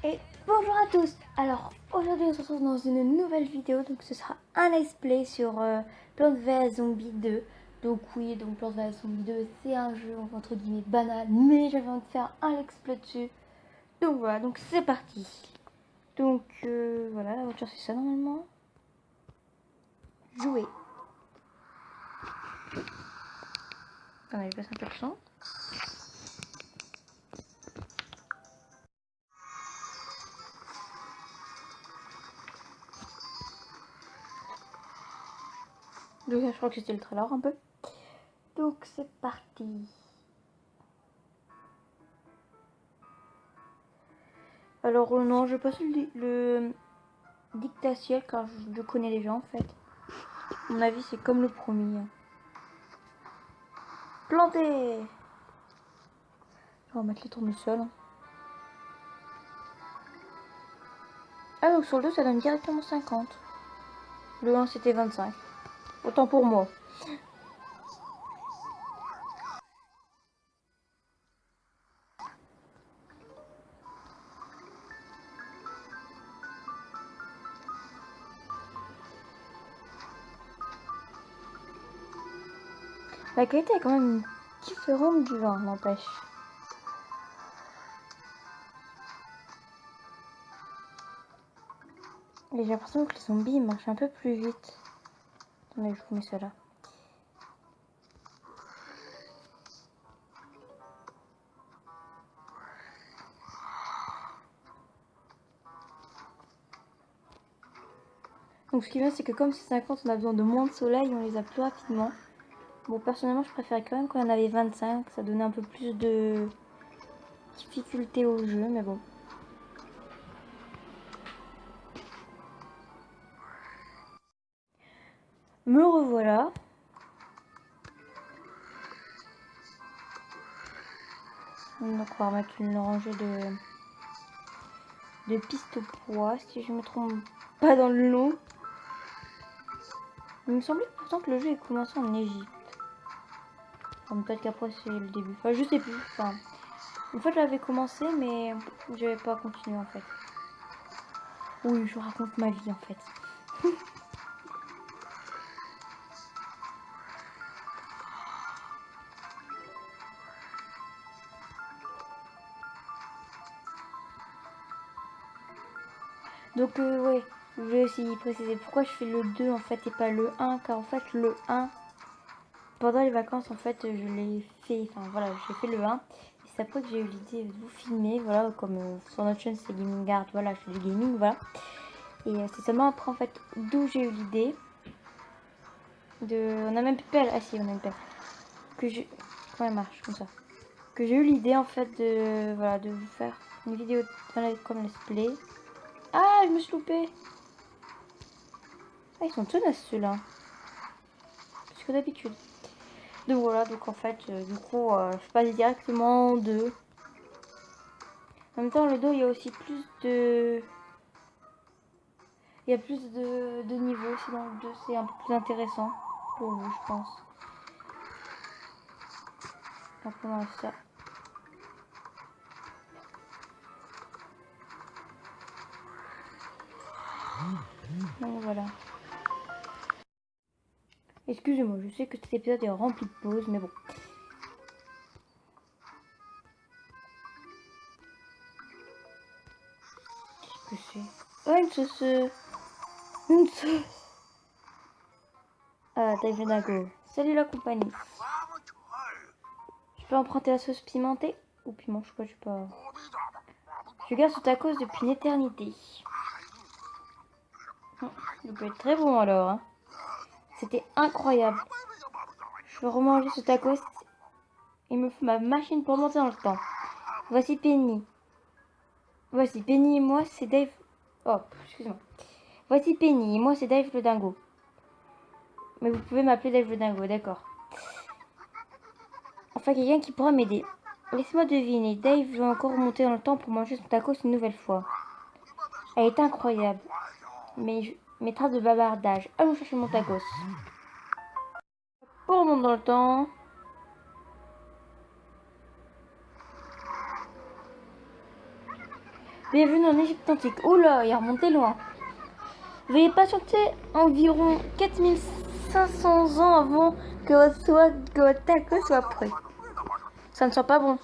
Et bonjour à tous. Alors aujourd'hui on se retrouve dans une nouvelle vidéo. Donc ce sera un let's play sur Plants vs Zombies 2. Donc oui, donc Plants vs Zombies 2 c'est un jeu entre guillemets banal, mais j'avais envie de faire un let's play dessus. Donc voilà, donc c'est parti. Donc voilà, la voiture c'est ça normalement. Jouer. Attendez, je baisse un peu le son. Donc je crois que c'était le trailer un peu. Donc c'est parti. Alors non, je passe le dictatiel car je connais les gens en fait. À mon avis c'est comme le premier. Planté. On va mettre les tournesols. Ah donc sur le 2 ça donne directement 50. Le 1 c'était 25. Autant pour moi. La qualité est quand même différente du 1, n'empêche. Et j'ai l'impression que les zombies marchent un peu plus vite. Attendez, je vous mets cela. Donc ce qui est bien c'est que comme c'est 50 on a besoin de moins de soleil, on les a plus rapidement. Bon personnellement je préférais quand même qu'on en avait 25, ça donnait un peu plus de difficulté au jeu, mais bon. Me revoilà. Donc on va mettre une rangée de pistes poids, si je me trompe pas dans le nom. Il me semblait pourtant que le jeu ait commencé en Égypte. Enfin, peut-être qu'après c'est le début. Enfin, je sais plus. Enfin, une fois j'avais commencé, mais j'avais pas continué en fait. Oui, je raconte ma vie en fait. Donc ouais, je vais aussi préciser pourquoi je fais le 2 en fait et pas le 1, car en fait le 1, pendant les vacances en fait je l'ai fait, enfin voilà, j'ai fait le 1. Et c'est après que j'ai eu l'idée de vous filmer, voilà, comme sur notre chaîne c'est Gaming Art, voilà, je fais du gaming, voilà. Et c'est seulement après en fait d'où j'ai eu l'idée de... On a même plus de pelle, ah si on a une pelle. Que je... Comment elle marche comme ça? Que j'ai eu l'idée en fait de... Voilà, de vous faire une vidéo comme let's play. Ah, je me suis loupée. Ah, ils sont tenaces ceux-là. Plus que d'habitude. Donc voilà, donc en fait, du coup, je passe directement de... En même temps, le 2, il y a aussi plus de... Il y a plus de niveaux, sinon le 2, c'est un peu plus intéressant pour vous, je pense. Donc comment ça? Donc voilà. Excusez-moi, je sais que cet épisode est rempli de pauses, mais bon. Qu'est-ce que c'est? Oh, une sauce. Une sauce. Ah, Dave Nago. Salut la compagnie. Je peux emprunter la sauce pimentée? Ou piment, je sais pas. Je garde ce tacos depuis une éternité. Il peut être très bon alors. Hein. C'était incroyable. Je peux remanger ce tacos. Il me faut ma machine pour monter dans le temps. Voici Penny. Voici Penny et moi, c'est Dave. Oh, excuse-moi. Voici Penny et moi, c'est Dave le dingo. Mais vous pouvez m'appeler Dave le dingo, d'accord. Enfin, quelqu'un qui pourra m'aider. Laissez-moi deviner. Dave veut encore remonter dans le temps pour manger son tacos une nouvelle fois. Elle est incroyable. Mais mes traces de bavardage. Allons chercher mon tacos. Pour remonter dans le temps. Bienvenue en Égypte antique. Oula, il est remonté loin. Veuillez patienter environ 4500 ans avant que votre taco soit prêt. Ça ne sent pas bon.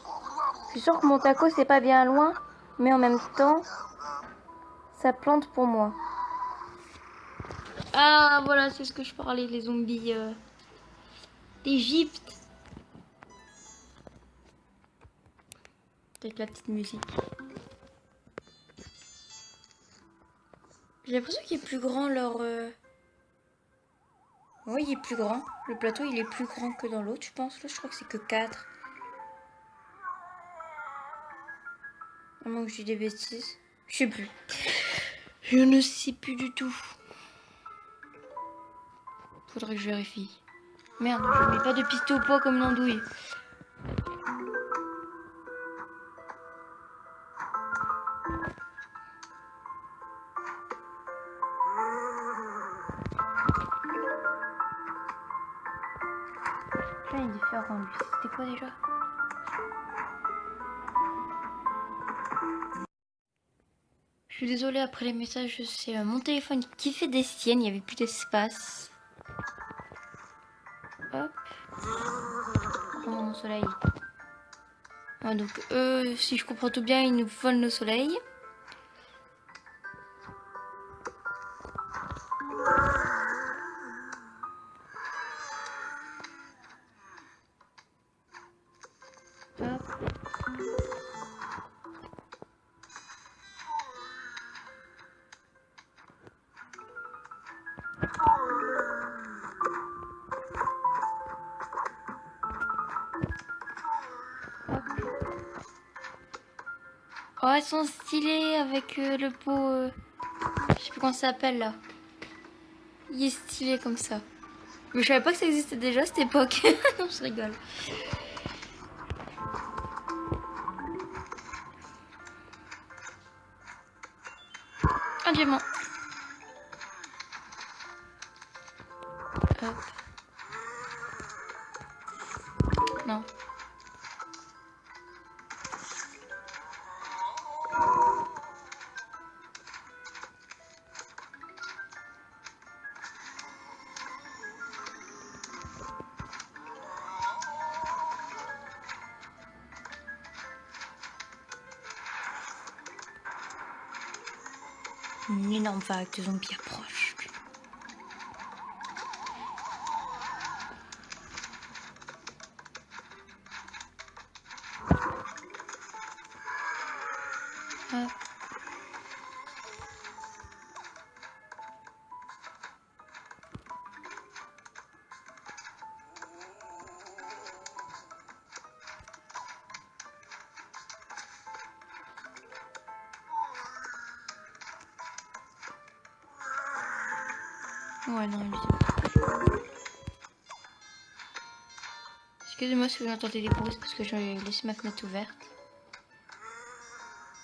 Je suis sûre que mon taco c'est pas bien loin, mais en même temps, ça plante pour moi. Ah voilà, c'est ce que je parlais, les zombies d'Égypte. Avec la petite musique. J'ai l'impression qu'il est plus grand leur... Oui, il est plus grand. Le plateau, il est plus grand que dans l'autre, je pense. Là, je crois que c'est que 4. À moins que je dis des bêtises. Je sais plus. Je ne sais plus du tout. Faudrait que je vérifie. Merde, je mets pas de pisté au poids comme une andouille. Là, il est différent, lui. C'était quoi déjà? Je suis désolée, après les messages, c'est mon téléphone qui fait des siennes. Il n'y avait plus d'espace. Hop. Oh, mon soleil. Ah, donc, si je comprends tout bien, ils nous volent nos soleils. Hop. Oh, elles sont stylées avec le pot. Je sais plus comment ça s'appelle là. Il est stylé comme ça. Mais je savais pas que ça existait déjà à cette époque. Non, je rigole. Un diamant. Hop. Non. Une énorme vague de zombies approche. Hop. Ouais, non, il... Excusez-moi si vous entendez des bruits, parce que j'ai laissé ma fenêtre ouverte.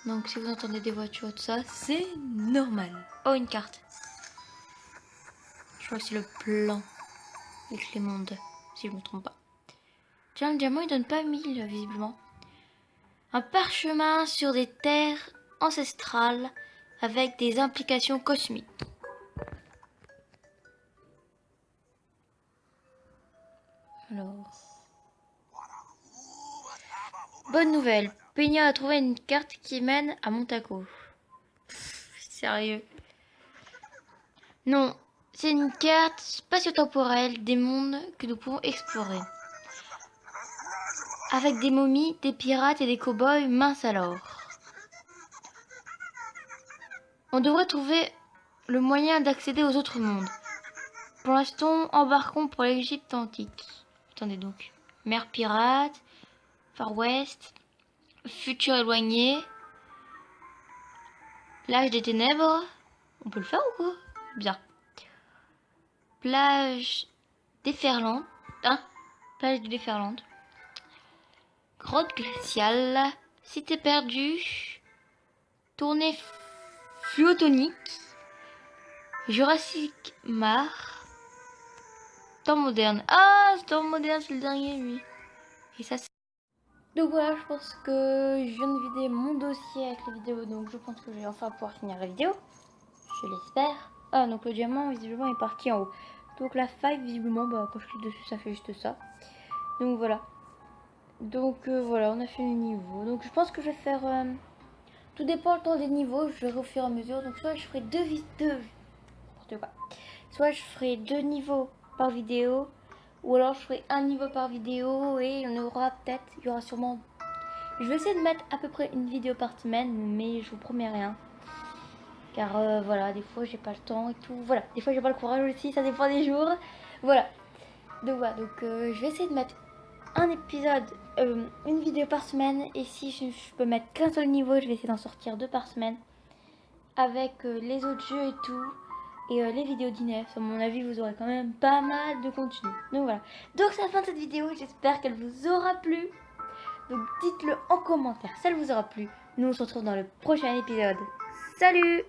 Donc si vous entendez des voitures, tout ça, c'est normal. Oh, une carte. Je crois que c'est le plan avec les mondes, si je ne me trompe pas. Tiens, le diamant, il donne pas 1000, visiblement. Un parchemin sur des terres ancestrales avec des implications cosmiques. Alors... Bonne nouvelle, Peña a trouvé une carte qui mène à Montaco. Sérieux? Non, c'est une carte spatio-temporelle des mondes que nous pouvons explorer. Avec des momies, des pirates et des cow-boys minces alors. On devrait trouver le moyen d'accéder aux autres mondes. Pour l'instant, embarquons pour l'Égypte antique. Attendez donc. Mer pirate, Far West, futur éloigné, l'âge des ténèbres. On peut le faire ou quoi? Bien. Plage déferlante. Hein? Plage de déferlante. Grotte glaciale. Cité perdue. Tournée fluotonique. Jurassic Mare. Temps moderne. Ah, temps moderne, c'est le dernier, lui. Et ça, c'est... Donc voilà, je pense que je viens de vider mon dossier avec les vidéos, donc je pense que je vais enfin pouvoir finir la vidéo. Je l'espère. Ah, donc le diamant, visiblement, est parti en haut. Donc la faille, visiblement, bah, quand je clique dessus, ça fait juste ça. Donc voilà. Donc voilà, on a fait le niveau. Donc je pense que je vais faire... tout dépend le temps des niveaux, je verrai au fur et à mesure. Donc soit je ferai n'importe quoi. Soit je ferai 2 niveaux par vidéo, ou alors je ferai un niveau par vidéo et on aura peut-être, il y aura sûrement... Je vais essayer de mettre à peu près une vidéo par semaine, mais je vous promets rien. Car voilà, des fois j'ai pas le temps et tout. Voilà, des fois j'ai pas le courage aussi, ça dépend des jours. Voilà. Donc voilà, donc je vais essayer de mettre un épisode, une vidéo par semaine. Et si je peux mettre qu'un seul niveau, je vais essayer d'en sortir 2 par semaine. Avec les autres jeux et tout. Et les vidéos d'Inès, à mon avis, vous aurez quand même pas mal de contenu. Donc voilà. Donc c'est la fin de cette vidéo, j'espère qu'elle vous aura plu. Donc dites-le en commentaire, ça vous aura plu. Nous on se retrouve dans le prochain épisode. Salut!